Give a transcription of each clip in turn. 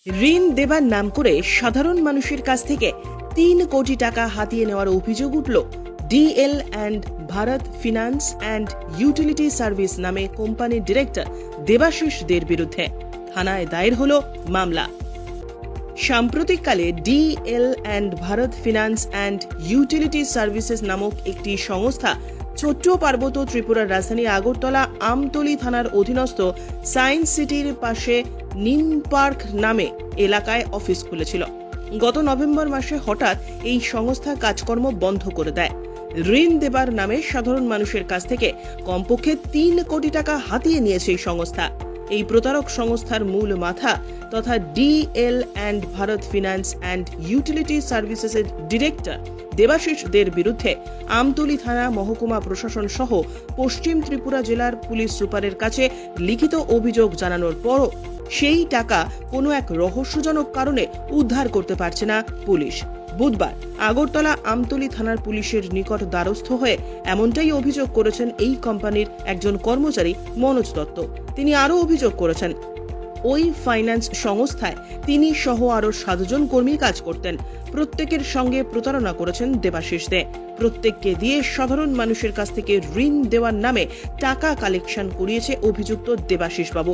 ঋণ দেবার নাম করে সাধারণ মানুষের কাছ থেকে ৩ কোটি টাকা হাতিয়ে নেওয়ার অভিযোগ উঠল DL and Bharat finance and utility service নামে কোম্পানির ডিরেক্টর দেবাশিস দের বিরুদ্ধে। থানায় দায়ের হল মামলা। সাম্প্রতিককালে DL and Bharat finance and utility services নামক একটি সংস্থা ছোট্ট পার্বত্য ত্রিপুরার রাজধানী আগরতলা আমতলী থানার অধীনস্থ সায়েন্স সিটির পাশে নিম পার্ক নামে এলাকায় অফিস খুলেছিল। গত নভেম্বর মাসে হঠাৎ এই সংস্থা কাজকর্ম বন্ধ করে দেয়। ঋণ দেবার নামে সাধারণ মানুষের কাছ থেকে কমপক্ষে ৩ কোটি টাকা হাতিয়ে নিয়েছে এই সংস্থা। এই প্রতারক সংস্থার মূল মাথা তথা DL and Bharat finance and utility সার্ভিসেসের ডিরেক্টর দেবাশিস দের বিরুদ্ধে আমতলী থানা মহকুমা প্রশাসন সহ পশ্চিম ত্রিপুরা জেলার পুলিশ সুপারের কাছে লিখিত অভিযোগ জানানোর পরও সেই টাকা কোনো এক রহস্যজনক কারণে উদ্ধার করতে পারছে না পুলিশ। বুধবার আগরতলা আমতলী থানার পুলিশের নিকট দ্বারস্থ হয়ে এমনটাই অভিযোগ করেছেন এই কোম্পানির একজন কর্মচারী মনোজ দত্ত। তিনি আরও অভিযোগ করেছেন, ওই ফাইন্যান্স সংস্থায় তিনি সহ আরো 7 জন কর্মী কাজ করতেন। প্রত্যেকের সঙ্গে প্রতারণা করেছেন দেবাশিস দে। প্রত্যেককে দিয়ে সাধারণ মানুষের কাছ থেকে ঋণ দেওয়ার নামে টাকা কালেকশন করিয়েছে অভিযুক্ত দেবাশিস বাবু।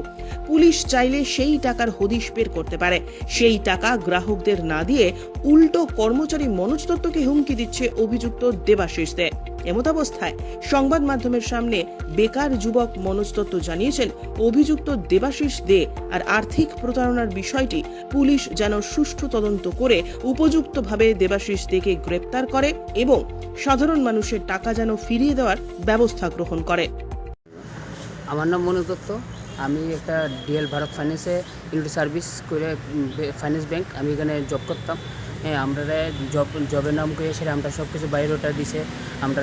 পুলিশ চাইলে সেই টাকার হদিশ বের করতে পারে। সেই টাকা গ্রাহকদের না দিয়ে উল্টো কর্মচারী মনোজ দত্তকে হুমকি দিচ্ছে অভিযুক্ত দেবাশিস দে। এমতাবস্থায় সংবাদ মাধ্যমের সামনে বেকার যুবক মনোজ দত্ত জানিয়েছেন, অভিযুক্ত দেবাশিস দে আর আর্থিক প্রতারণার বিষয়টি পুলিশ যেন সুষ্ঠু তদন্ত করে উপযুক্তভাবে দেবাশিস দেকে গ্রেপ্তার করে এবং সাধারণ মানুষের টাকা যেন ফিরিয়ে দেওয়ার ব্যবস্থা গ্রহণ করে। আমার নাম মনোজ দত্ত। আমি একটা ডিএল ভারত ফাইন্যান্সে ইউনিটি সার্ভিস করে ফাইন্যান্স ব্যাংক, আমি এখানে জব করতাম। হ্যাঁ, আমরা জবের নাম করে সেটা আমরা সব কিছু বায়োডাটা দিছে, আমরা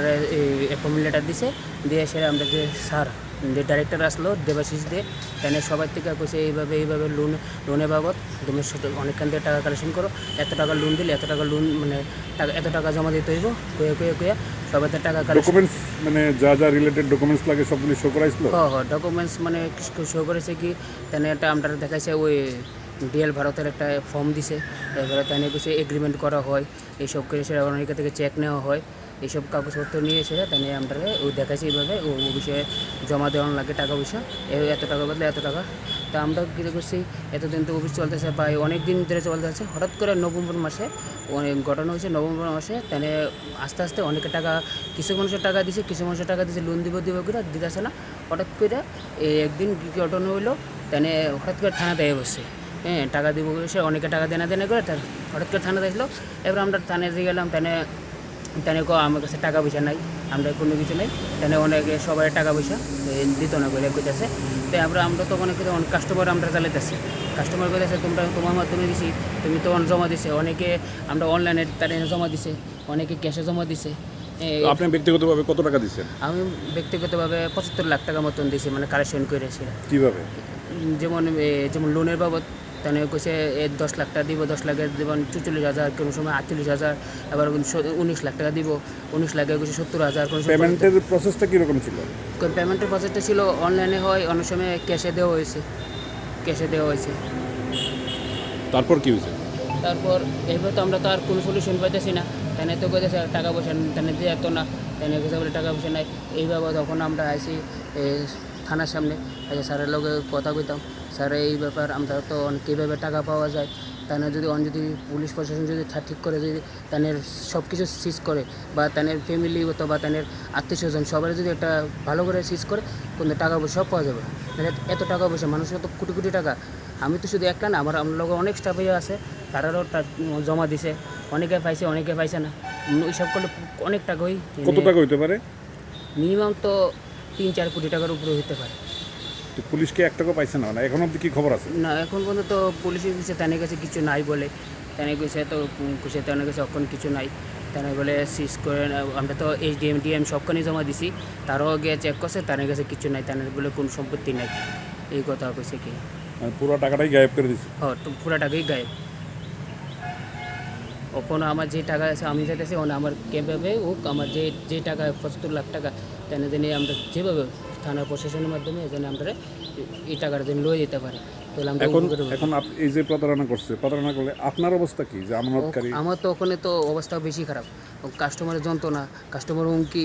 অ্যাপয়েন্টমেন্ট লেটার দিছে, দিয়ে সেটা আমরা যে স্যার যে ডাইরেক্টর আসলো দেবাশিস দে, তাহলে সবার থেকে কইছে এইভাবে লোনের বাবদ তুমি অনেকখান থেকে টাকা কালেকশন করো, এত টাকা লোন দিলে এত টাকা লোন মানে এত টাকা জমা দিতে হইব, কয়ে সবাই টাকা ডকুমেন্টস মানে যা রিলেটেড ডকুমেন্টস লাগে সবগুলো শো করাইছিল। হ্যাঁ, ডকুমেন্টস মানে শো করেছে কি তাহলে একটা আমরা দেখাইছে ওই ডিএল ভারতের একটা ফর্ম দিছে, এবারে তাহলে কিছু এগ্রিমেন্ট করা হয়, এইসব করে সেটা অনেক থেকে চেক নেওয়া হয়, এইসব কাগজপত্র নিয়ে এসে তাহলে আমরা ওই দেখাচ্ছি এইভাবে ও বিষয়ে জমা দেওয়ানো লাগে টাকা পয়সা, এত টাকা বদলে এত টাকা। তা আমরা কী করছি, এতদিন তো অফিস চলতেছে প্রায় অনেক দিন ধরে চলতেছে। হঠাৎ করে নভেম্বর মাসে অনেক ঘটনা হয়েছে। নভেম্বর মাসে তাহলে আস্তে আস্তে অনেকে টাকা, কিছু মানুষের টাকা দিছে, কিছু মানুষের টাকা দিছে, লোন দিব করে দিতেছে না। হঠাৎ করে একদিন কী ঘটনা হইলো, তাহলে হঠাৎ করে থানা দেয় বসে, হ্যাঁ টাকা দিব সে অনেকে টাকা দেনা করে হঠাৎ করে থানা দেখলো। এবার আমরা থানায় দিয়ে গেলাম, তাহলে আমার কাছে টাকা পয়সা নাই, আমরা কোনো কিছু নেই, তাহলে অনেকে সবাই টাকা পয়সা দিত না বলে কইতেছে। তো আমরা তো অনেক কাস্টমার আমরা চালাইতেছি, কাস্টমার কইতেছে তোমার মাধ্যমে দিছি, তুমি তো জমা দিছে, অনেকে আমরা অনলাইনে তারা জমা দিছে, অনেকে ক্যাশে জমা দিছে। আপনি ব্যক্তিগতভাবে কত টাকা দিচ্ছেন? আমি ব্যক্তিগতভাবে 75 লাখ টাকা মতন দিয়েছি, মানে কালেকশন করে। সেটা কীভাবে? যেমন লোনের বাবদ তাহলে কইছে 10 লাখ টাকা দিব, 10 লাখের দেবেন 44,000, কোনো সময় 48,000, আবার 19 লাখ টাকা দিব, 19 লাখে কইছে 70,000। পেমেন্টের প্রসেসটা কীরকম ছিল? পেমেন্টের প্রসেসটা ছিল অনলাইনে হয়, অনেক সময় ক্যাশে দেওয়া হয়েছে। তারপর কী হয়েছে? তারপর এবার তো আমরা তো আর কোনো সলিউশন পাইতেছি না, তাই তো কইতেছে টাকা পয়সা তাই দিয়ে এত না, তাই কইছে বলে টাকা পয়সা নাই। এইভাবে তখন আমরা আইসি থানার সামনে, স্যারের লগে কথা কইতাম, স্যার এই ব্যাপার আমরা তো কীভাবে টাকা পাওয়া যায়, তাহলে যদি পুলিশ প্রশাসন যদি ঠিক করে, যদি তাদের সব কিছু সিজ করে বা তাদের ফ্যামিলি অথবা তাদের আত্মীয় স্বজন সবাই যদি একটা ভালো করে সিজ করে, কিন্তু টাকা পয়সা সব পাওয়া যাবে। এত টাকা পয়সা মানুষের তো কোটি কোটি টাকা। আমি তো শুধু একটা না, আমার লোক অনেক স্টাফ আছে, তারাও জমা দিছে, অনেকে পাইছে অনেকে পাইছে না। এইসব করলে অনেক টাকা কত টাকা হইতে পারে? মিনিমাম তো 3-4 কোটি টাকার উপরে হতে পারে। তো পুলিশকে 1 টাকা পাইছে না? এখন অবধি কি খবর আছে? না, এখন পর্যন্ত তো পুলিশের কাছে তাদের কাছে কিছু নাই বলে, তাদের কাছে তো তাদের কাছে এখন কিছু নাই, তারা বলে সিজ করে। আমরা তো SDM DM সবখানে জমা দিছি, তারাও গিয়ে চেক করছে, তাদের কাছে কিছু নাই, তাদের বলে কোনো সম্পত্তি নাই, এই কথা কইছে কি। পুরো টাকাটাই গায়েব করে দিচ্ছে? হ্যাঁ, তো পুরো টাকাই গায়েব। ওখানে আমার যে টাকা আছে আমি চাইতেছি আমার কীভাবে হোক, আমার যে টাকা 75 লাখ টাকা তেনে আমরা যেভাবে থানা প্রশাসনের মাধ্যমে যেন আমরা এই টাকাটা যেন লয়ে যেতে পারি। তাহলে আমরা এখন উপকার হবো। এখন এই যে প্রতারণা করলে আপনার অবস্থা কি যে আমানতকারী? আমার তো ওখানে তো অবস্থা বেশি খারাপ, কাস্টমারের যন্ত্রণা, কাস্টমার হুমকি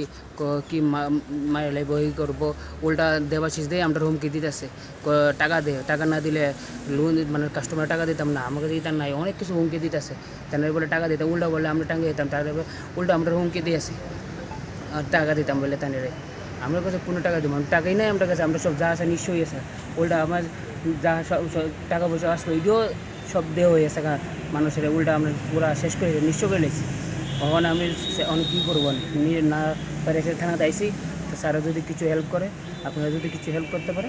কি মায়ের লাইব ই করবো, উল্টা দেবাশিস দিয়ে আমরা হুমকি দিতেছে টাকা দে, টাকা না দিলে লোন মানে কাস্টমার টাকা দিতাম না, আমাকে দিতাম নাই, অনেক কিছু হুমকি দিতেছে। তাদের বলে টাকা দিতাম, উল্টা বলে আমরা টাকা দিতাম, তারপরে উল্টা আমরা হুমকি দিয়েছি আর টাকা দিতাম বলে তাদের আমরা কাছে কোনো টাকা দিব, টাকাই নাই আমরা কাছে, আমরা সব যা আছে নিশ্চয়ই আছে, উল্টা আমার যা সব টাকা পয়সা আসলো এটিও সব দেওয়া হয়ে গেছে মানুষের, উল্টা আমরা পুরা শেষ করে নিঃস্ব করে নিয়েছি। তখন আমি অনেক কী করবো নিজে না পারে সে থানাতে আইসি, তো স্যারা যদি কিছু হেল্প করে, আপনারা যদি কিছু হেল্প করতে পারে